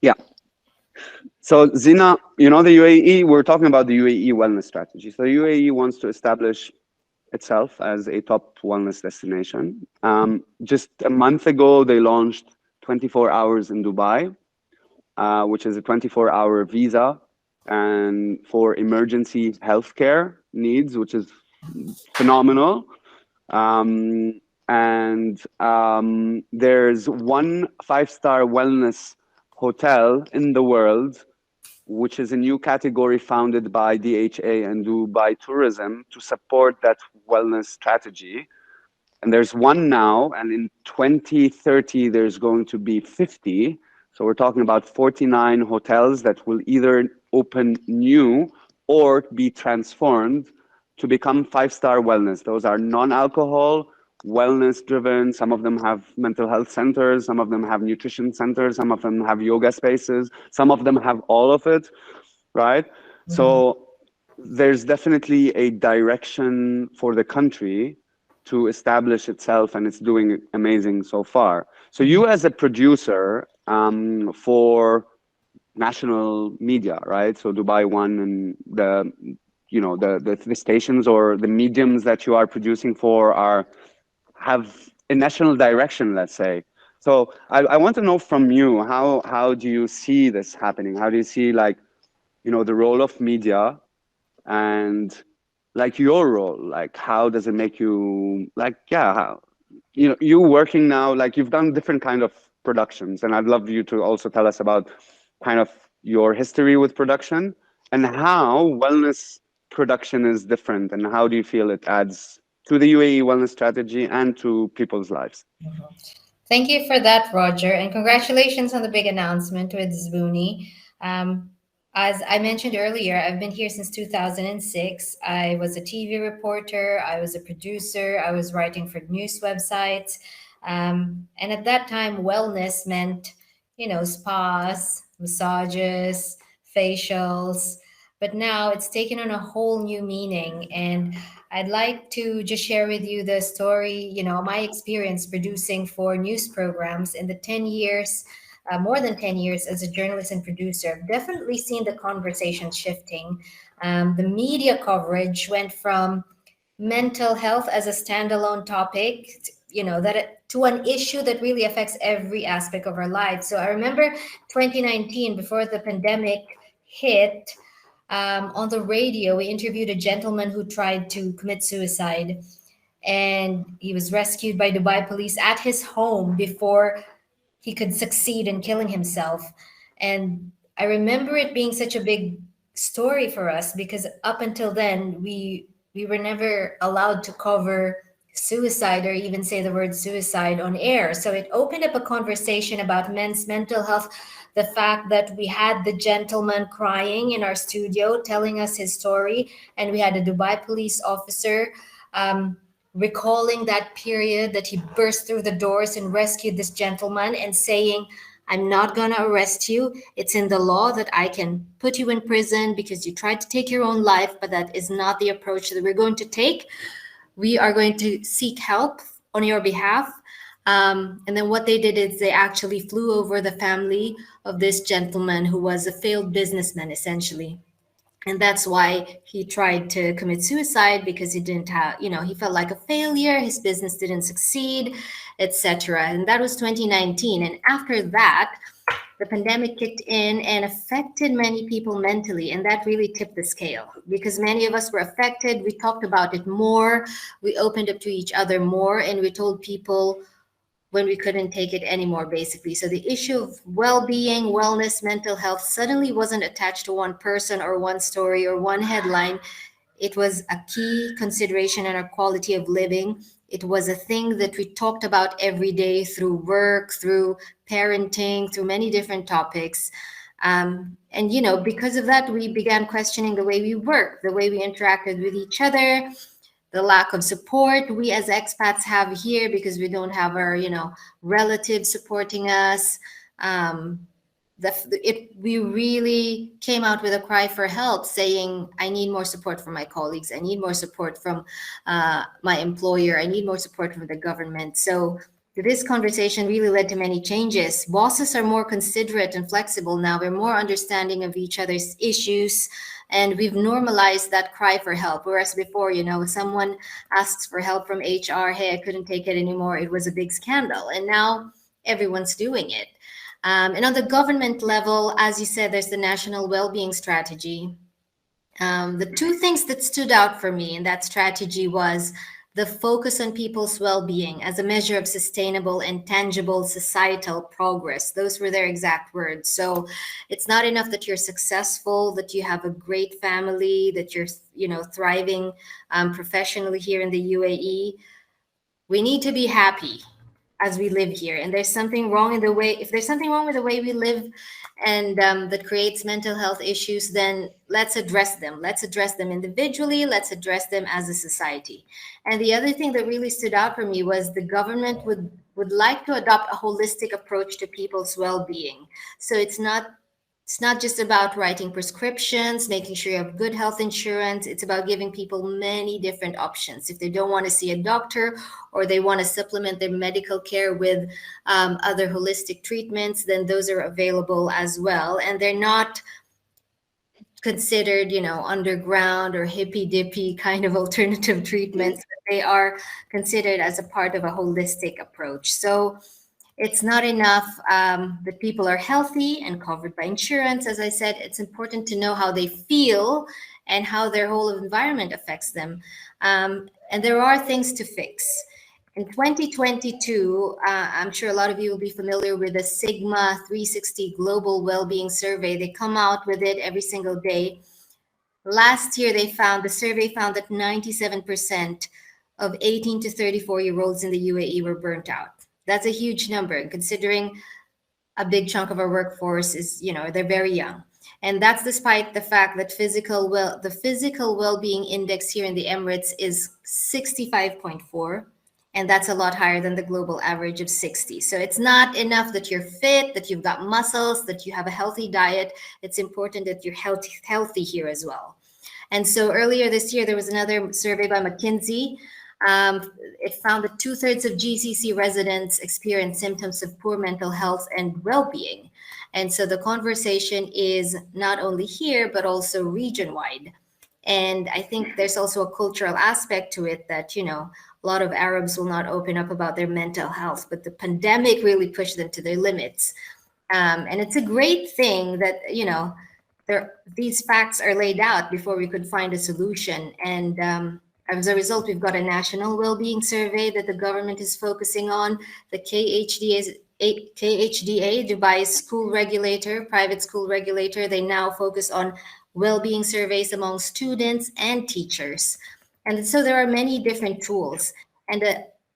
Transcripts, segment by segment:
Yeah. So Zina, the UAE, we're talking about the UAE wellness strategy. So UAE wants to establish itself as a top wellness destination. Just a month ago, they launched 24 hours in Dubai, which is a 24-hour visa and for emergency healthcare needs, which is phenomenal. And there's one five-star wellness hotel in the world, which is a new category founded by DHA and Dubai Tourism to support that wellness strategy. And there's one now, and in 2030, there's going to be 50. So we're talking about 49 hotels that will either open new or be transformed to become five-star wellness. Those are non-alcohol, wellness driven. Some of them have mental health centers, some of them have nutrition centers, some of them have yoga spaces, some of them have all of it, right? Mhm. So there's definitely a direction for the country to establish itself, and it's doing amazing so far. So Mhm. you as a producer for national media, right? So Dubai One and the stations or the mediums that you are producing for are have a national direction, let's say. So I want to know from you, how do you see this happening? How do you see, like, the role of media, and like your role, like how does it make you, like, yeah, how, you working now, like you've done different kind of productions, and I'd love you to also tell us about kind of your history with production and how wellness production is different, and how do you feel it adds to the UAE wellness strategy and to people's lives. Thank you for that, Roger, and congratulations on the big announcement with Zvooni. Um, as I mentioned earlier, I've been here since 2006. I was a TV reporter, I was a producer, I was writing for news websites. And at that time, wellness meant, spas, massages, facials. But now it's taken on a whole new meaning. And I'd like to just share with you the story, my experience producing for news programs in the 10 years, more than 10 years as a journalist and producer. I've definitely seen the conversation shifting. The media coverage went from mental health as a standalone topic, to an issue that really affects every aspect of our lives. So I remember 2019, before the pandemic hit, on the radio, we interviewed a gentleman who tried to commit suicide, and he was rescued by Dubai police at his home before he could succeed in killing himself. And I remember it being such a big story for us because up until then we were never allowed to cover suicide or even say the word suicide on air. So it opened up a conversation about men's mental health. The fact that we had the gentleman crying in our studio telling us his story, and we had a Dubai police officer recalling that period that he burst through the doors and rescued this gentleman and saying, I'm not going to arrest you. It's in the law that I can put you in prison because you tried to take your own life, but that is not the approach that we're going to take. We are going to seek help on your behalf. And then what they did is they actually flew over the family of this gentleman who was a failed businessman, essentially. And that's why he tried to commit suicide, because he didn't have, he felt like a failure, his business didn't succeed, etc. And that was 2019. And after that, the pandemic kicked in and affected many people mentally, and that really tipped the scale because many of us were affected. We talked about it more, we opened up to each other more, and we told people when we couldn't take it anymore, basically. So the issue of well-being, wellness, mental health suddenly wasn't attached to one person or one story or one headline. It was a key consideration in our quality of living. It was a thing that we talked about every day through work, through parenting, through many different topics. And, because of that, we began questioning the way we work, the way we interacted with each other, the lack of support we as expats have here because we don't have our, relatives supporting us. Um, we really came out with a cry for help, saying, I need more support from my colleagues, I need more support from my employer, I need more support from the government. So this conversation really led to many changes. Bosses are more considerate and flexible now. We're more understanding of each other's issues, and we've normalized that cry for help. Whereas before, if someone asks for help from HR, hey, I couldn't take it anymore, it was a big scandal. And now everyone's doing it. And on the government level, as you said, there's the National Wellbeing Strategy. The two things that stood out for me in that strategy was the focus on people's well-being as a measure of sustainable and tangible societal progress. Those were their exact words. So it's not enough that you're successful, that you have a great family, that you're thriving professionally here in the UAE. We need to be happy as we live here, and there's something wrong in the way if there's something wrong with the way we live, and that creates mental health issues, then let's address them individually, let's address them as a society. And the other thing that really stood out for me was the government would like to adopt a holistic approach to people's well-being. So it's not just about writing prescriptions, making sure you have good health insurance. It's about giving people many different options. If they don't want to see a doctor, or they want to supplement their medical care with other holistic treatments, then those are available as well. And they're not considered, underground or hippy dippy kind of alternative treatments. They are considered as a part of a holistic approach. So it's not enough that people are healthy and covered by insurance. As I said, it's important to know how they feel and how their whole environment affects them. And there are things to fix. In 2022, I'm sure a lot of you will be familiar with the Sigma 360 Global Wellbeing Survey. They come out with it every single day. Last year, the survey found that 97% of 18 to 34-year-olds in the UAE were burnt out. That's a huge number, considering a big chunk of our workforce is, they're very young. And that's despite the fact that the physical well-being index here in the Emirates is 65.4, and that's a lot higher than the global average of 60. So it's not enough that you're fit, that you've got muscles, that you have a healthy diet. It's important that you're healthy here as well. And so earlier this year, there was another survey by McKinsey. It found that 2/3 of GCC residents experience symptoms of poor mental health and well-being. And so the conversation is not only here, but also region-wide. And I think there's also a cultural aspect to it that, a lot of Arabs will not open up about their mental health, but the pandemic really pushed them to their limits. And it's a great thing that, these facts are laid out before we could find a solution. And as a result, we've got a national well-being survey that the government is focusing on. The KHDA, Dubai's school regulator, private school regulator, they now focus on well-being surveys among students and teachers. And so there are many different tools. And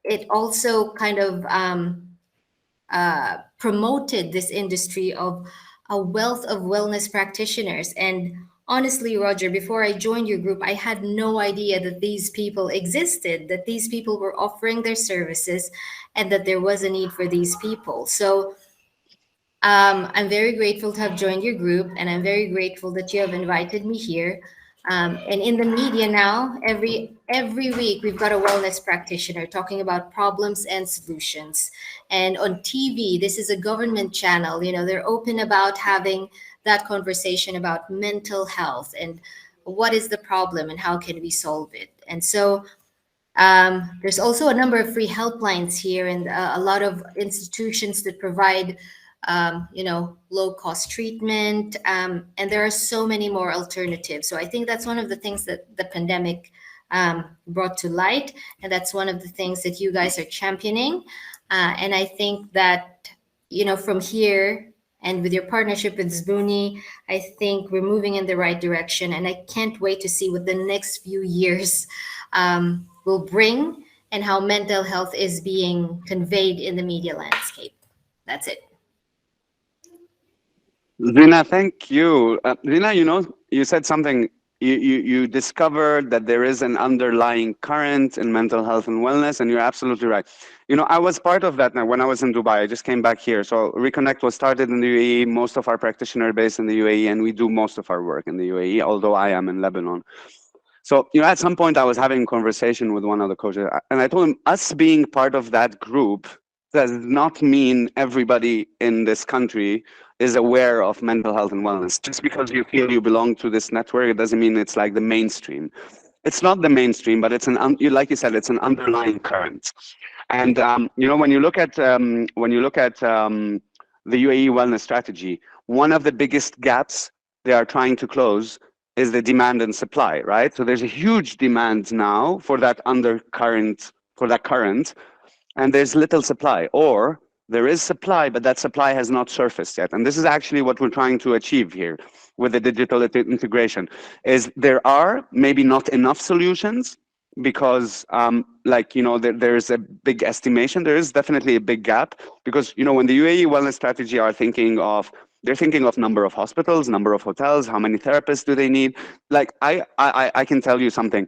it also kind of promoted this industry of a wealth of wellness practitioners. And honestly, Roger, before I joined your group, I had no idea that these people existed, that these people were offering their services, and that there was a need for these people. So I'm very grateful to have joined your group, and I'm very grateful that you have invited me here. And in the media now, every week we've got a wellness practitioner talking about problems and solutions. And on TV, this is a government channel. They're open about having that conversation about mental health and what is the problem and how can we solve it. And so there's also a number of free helplines here, and a lot of institutions that provide low cost treatment. And there are so many more alternatives. So I think that's one of the things that the pandemic brought to light. And that's one of the things that you guys are championing. And I think that, from here and with your partnership with Zbooni, I think we're moving in the right direction. And I can't wait to see what the next few years will bring, and how mental health is being conveyed in the media landscape. That's it. Zeena, thank you. Zeena, you said something. You discovered that there is an underlying current in mental health and wellness, and you're absolutely right. I was part of that now when I was in Dubai. I just came back here. So Reconnect was started in the UAE. Most of our practitioner base in the UAE, and we do most of our work in the UAE, although I am in Lebanon. So, at some point I was having a conversation with one of the coaches, and I told him, us being part of that group does not mean everybody in this country is aware of mental health and wellness. Just because you feel you belong to this network, it doesn't mean it's like the mainstream. It's not the mainstream, but it's like you said, it's an underlying current. And when you look at the UAE wellness strategy, one of the biggest gaps they are trying to close is the demand and supply, right? So there's a huge demand now for that undercurrent, for that current, and there's little supply, or there is supply, but that supply has not surfaced yet. And this is actually what we're trying to achieve here with the digital integration, is there are maybe not enough solutions because there's a big estimation. There is definitely a big gap because, when the UAE wellness strategy are they're thinking of number of hospitals, number of hotels, how many therapists do they need. Like I can tell you something.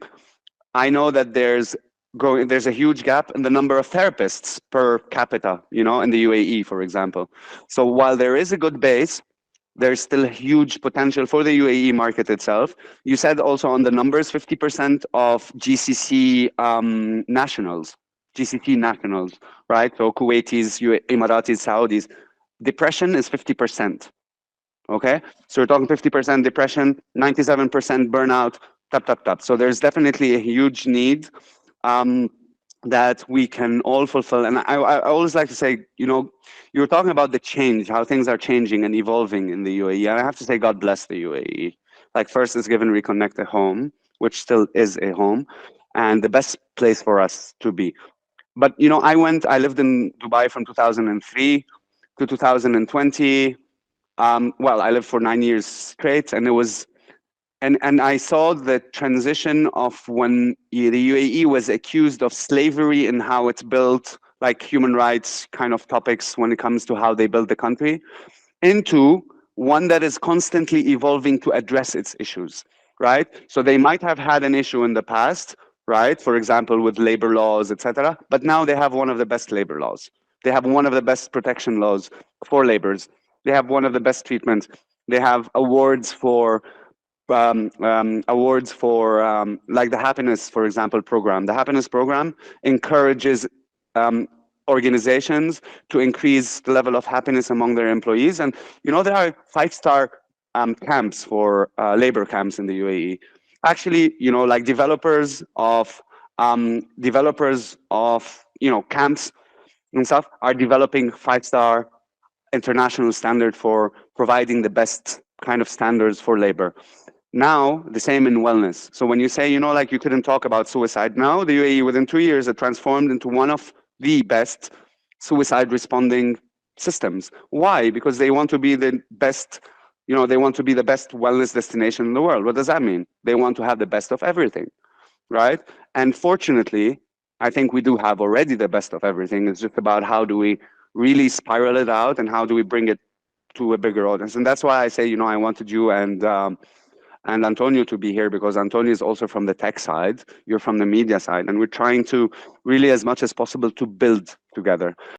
I know that there's a huge gap in the number of therapists per capita, in the UAE, for example. So while there is a good base, there's still a huge potential for the UAE market itself. You said also on the numbers, 50% of GCC nationals, right? So Kuwaitis, Emiratis, Saudis, depression is 50%. Okay, so we're talking 50% depression, 97% burnout, tap tap tap. So there's definitely a huge need um, that we can all fulfill. And I always like to say, you were talking about the change, how things are changing and evolving in the UAE. And I have to say, God bless the UAE. Like first, it's given Reconnect a home, which still is a home, and the best place for us to be. But I lived in Dubai from 2003 to 2020. Well, I lived for 9 years straight, and it was, and I saw the transition of when the UAE was accused of slavery and how it's built, like human rights kind of topics when it comes to how they build the country, into one that is constantly evolving to address its issues, right? So they might have had an issue in the past, right? For example, with labor laws, etc. But now they have one of the best labor laws. They have one of the best protection laws for laborers. They have one of the best treatments. They have awards for like the happiness, for example, program. The happiness program encourages um, organizations to increase the level of happiness among their employees. And there are 5-star camps for labor camps in the UAE. Actually, like developers of camps and stuff are developing 5-star international standard for providing the best kind of standards for labor. Now, the same in wellness. So when you say, like you couldn't talk about suicide, now the UAE within 2 years it transformed into one of the best suicide responding systems. Why? Because they want to be the best, they want to be the best wellness destination in the world. What does that mean? They want to have the best of everything, right? And fortunately, I think we do have already the best of everything. It's just about how do we really spiral it out and how do we bring it to a bigger audience. And that's why I say, I wanted you and Antonio to be here, because Antonio is also from the tech side, you're from the media side, and we're trying to really, as much as possible, to build together.